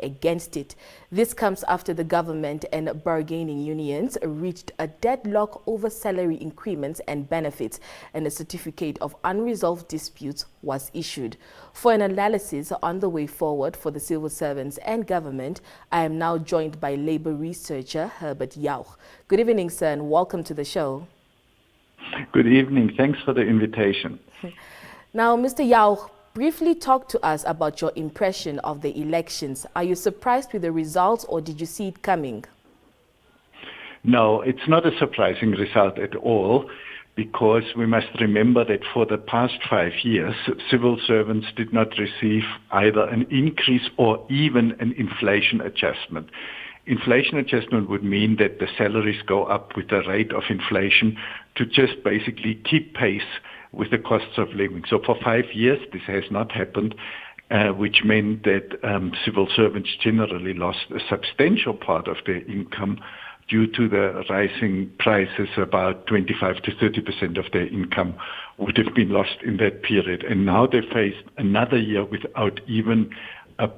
against it. This comes after the government and bargaining unions reached a deadlock over salary increments and benefits, and a certificate of unresolved disputes was issued. For an analysis on the way forward for the civil servants and government, I am now joined by Labour Researcher Herbert Jauch. Good evening, sir, and welcome to the show. Good evening. Thanks for the invitation. Now, Mr. Jauch, briefly talk to us about your impression of the elections. Are you surprised with the results, or did you see it coming? No, it's not a surprising result at all, because we must remember that for the past 5 years, civil servants did not receive either an increase or even an inflation adjustment. Inflation adjustment would mean that the salaries go up with the rate of inflation to just basically keep pace with the costs of living. So for 5 years, this has not happened, which meant that civil servants generally lost a substantial part of their income due to the rising prices. About 25 to 30% of their income would have been lost in that period. And now they face another year without even a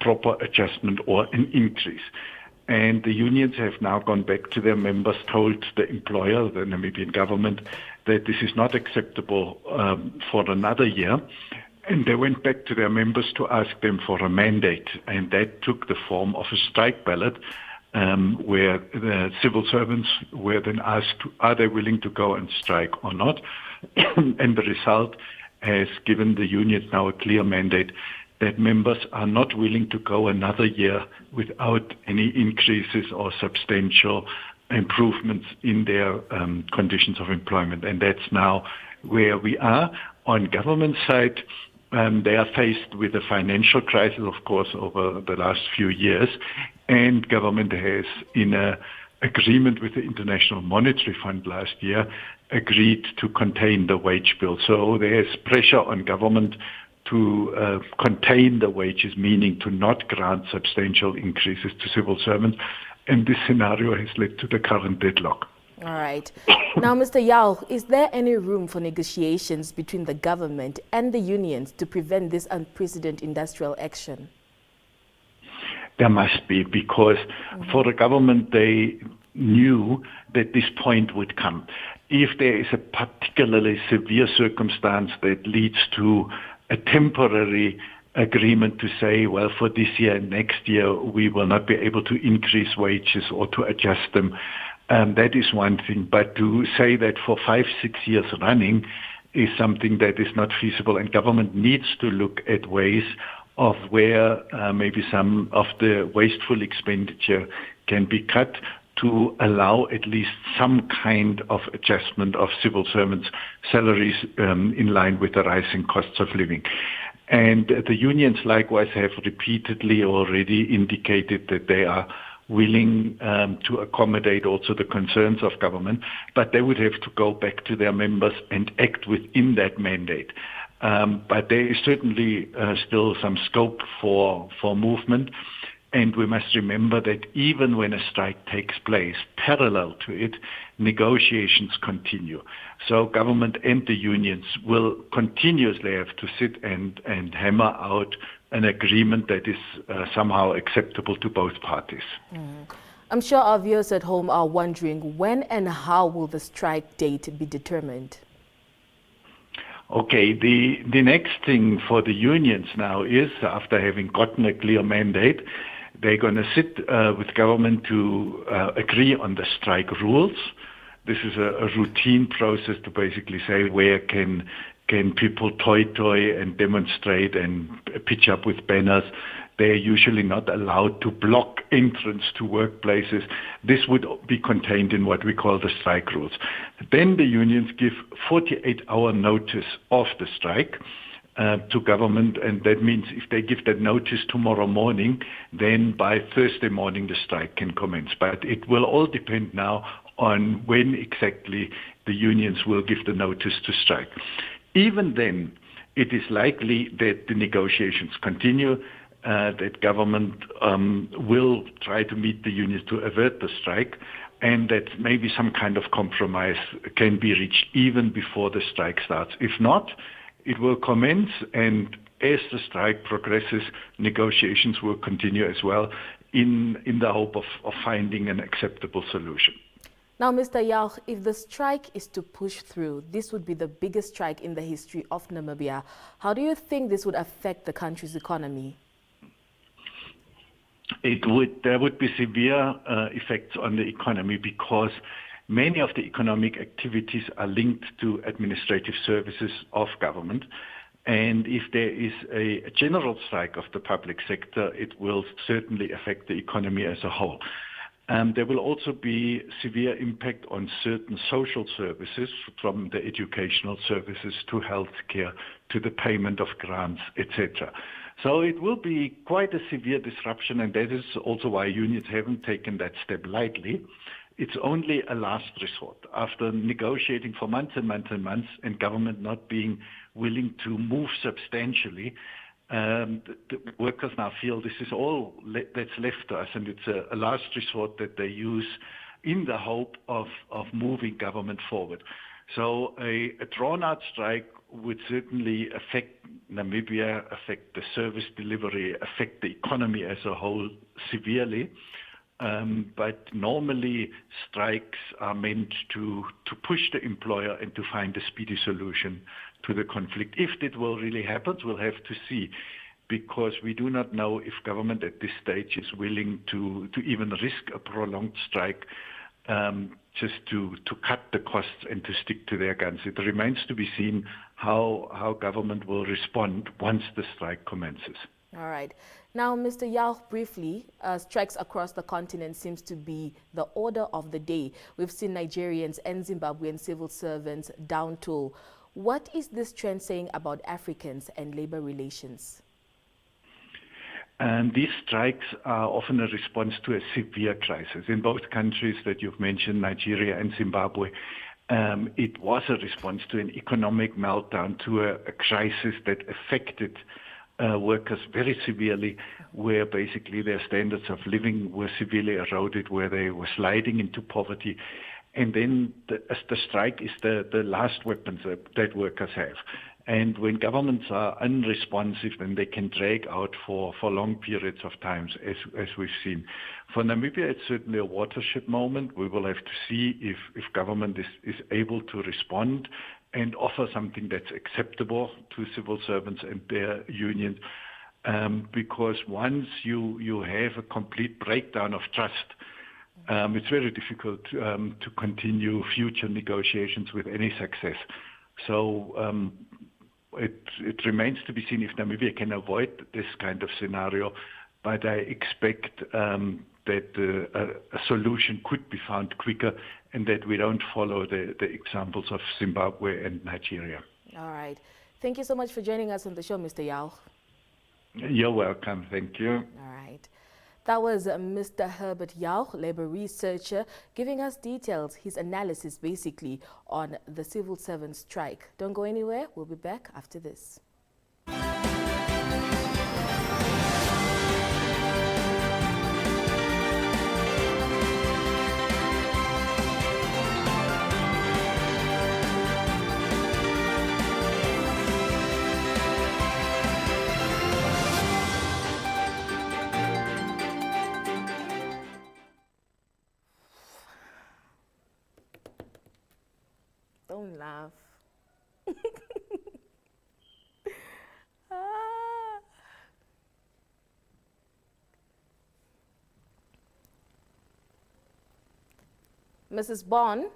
proper adjustment or an increase. And the unions have now gone back to their members, told the employer, the Namibian government, that this is not acceptable for another year. And they went back to their members to ask them for a mandate. And that took the form of a strike ballot, where the civil servants were then asked, are they willing to go and strike or not? And the result has given the unions now a clear mandate that members are not willing to go another year without any increases or substantial improvements in their conditions of employment. And that's now where we are. On government side, they are faced with a financial crisis, of course, over the last few years. And government has, in an agreement with the International Monetary Fund last year, agreed to contain the wage bill. So there's pressure on government to contain the wages, meaning to not grant substantial increases to civil servants. And this scenario has led to the current deadlock. All right. Now, Mr. Jauch, is there any room for negotiations between the government and the unions to prevent this unprecedented industrial action? There must be, because for the government, they knew that this point would come. If there is a particularly severe circumstance that leads to a temporary agreement to say, well, for this year and next year, we will not be able to increase wages or to adjust them, that is one thing. But to say that for 5, 6 years running is something that is not feasible, and government needs to look at ways of where maybe some of the wasteful expenditure can be cut to allow at least some kind of adjustment of civil servants' salaries in line with the rising costs of living. And the unions likewise have repeatedly already indicated that they are willing to accommodate also the concerns of government, but they would have to go back to their members and act within that mandate. But there is certainly still some scope for movement. And we must remember that even when a strike takes place, parallel to it, negotiations continue. So government and the unions will continuously have to sit and hammer out an agreement that is somehow acceptable to both parties. I'm sure our viewers at home are wondering, when and how will the strike date be determined? Okay, the next thing for the unions now is, after having gotten a clear mandate, they're going to sit with government to agree on the strike rules. This is a routine process to basically say where can people toy and demonstrate and pitch up with banners. They're usually not allowed to block entrance to workplaces. This would be contained in what we call the strike rules. Then the unions give 48-hour notice of the strike to government, and that means if they give that notice tomorrow morning, then by Thursday morning the strike can commence. But it will all depend now on when exactly the unions will give the notice to strike. Even then, it is likely that the negotiations continue, that government will try to meet the unions to avert the strike, and that maybe some kind of compromise can be reached even before the strike starts. If not, It will commence, and as the strike progresses, negotiations will continue as well in the hope of finding an acceptable solution. Now, Mr. Jauch, if the strike is to push through, this would be the biggest strike in the history of Namibia. How do you think this would affect the country's economy? There would be severe effects on the economy because many of the economic activities are linked to administrative services of government. And if there is a general strike of the public sector, it will certainly affect the economy as a whole. There will also be severe impact on certain social services, from the educational services to healthcare to the payment of grants, etc. So it will be quite a severe disruption, and that is also why unions haven't taken that step lightly. It's only a last resort. After negotiating for months and months and months, and government not being willing to move substantially, the workers now feel this is all that's left to us, and it's a last resort that they use in the hope of moving government forward. So a drawn-out strike would certainly affect Namibia, affect the service delivery, affect the economy as a whole severely. But normally strikes are meant to push the employer and to find a speedy solution to the conflict. If it will really happen, we'll have to see, because we do not know if government at this stage is willing to even risk a prolonged strike just to cut the costs and to stick to their guns. It remains to be seen how government will respond once the strike commences. All right. Now, Mr. Jauch, briefly, strikes across the continent seems to be the order of the day. We've seen Nigerians and Zimbabwean civil servants down tool. What is this trend saying about Africans and labor relations? And these strikes are often a response to a severe crisis. In both countries that you've mentioned, Nigeria and Zimbabwe, it was a response to an economic meltdown, to a crisis that affected workers very severely, where basically their standards of living were severely eroded, where they were sliding into poverty. And then the strike is the last weapons that workers have. And when governments are unresponsive, then they can drag out for long periods of time, as we've seen. For Namibia, it's certainly a watershed moment. We will have to see if government is able to respond and offer something that's acceptable to civil servants and their unions. Because once you have a complete breakdown of trust, it's very difficult to continue future negotiations with any success. So it remains to be seen if Namibia can avoid this kind of scenario, but I expect that a solution could be found quicker and that we don't follow the examples of Zimbabwe and Nigeria. All right. Thank you so much for joining us on the show, Mr. Jauch. You're welcome. Thank you. All right. That was Mr. Herbert Jauch, Labour Researcher, giving us details, his analysis basically on the civil servant strike. Don't go anywhere. We'll be back after this. Don't laugh. Mrs. Bond.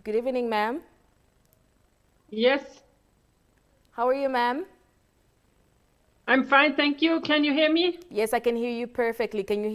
Good evening, ma'am. Yes. How are you, ma'am? I'm fine, thank you. Can you hear me? Yes, I can hear you perfectly. Can you hear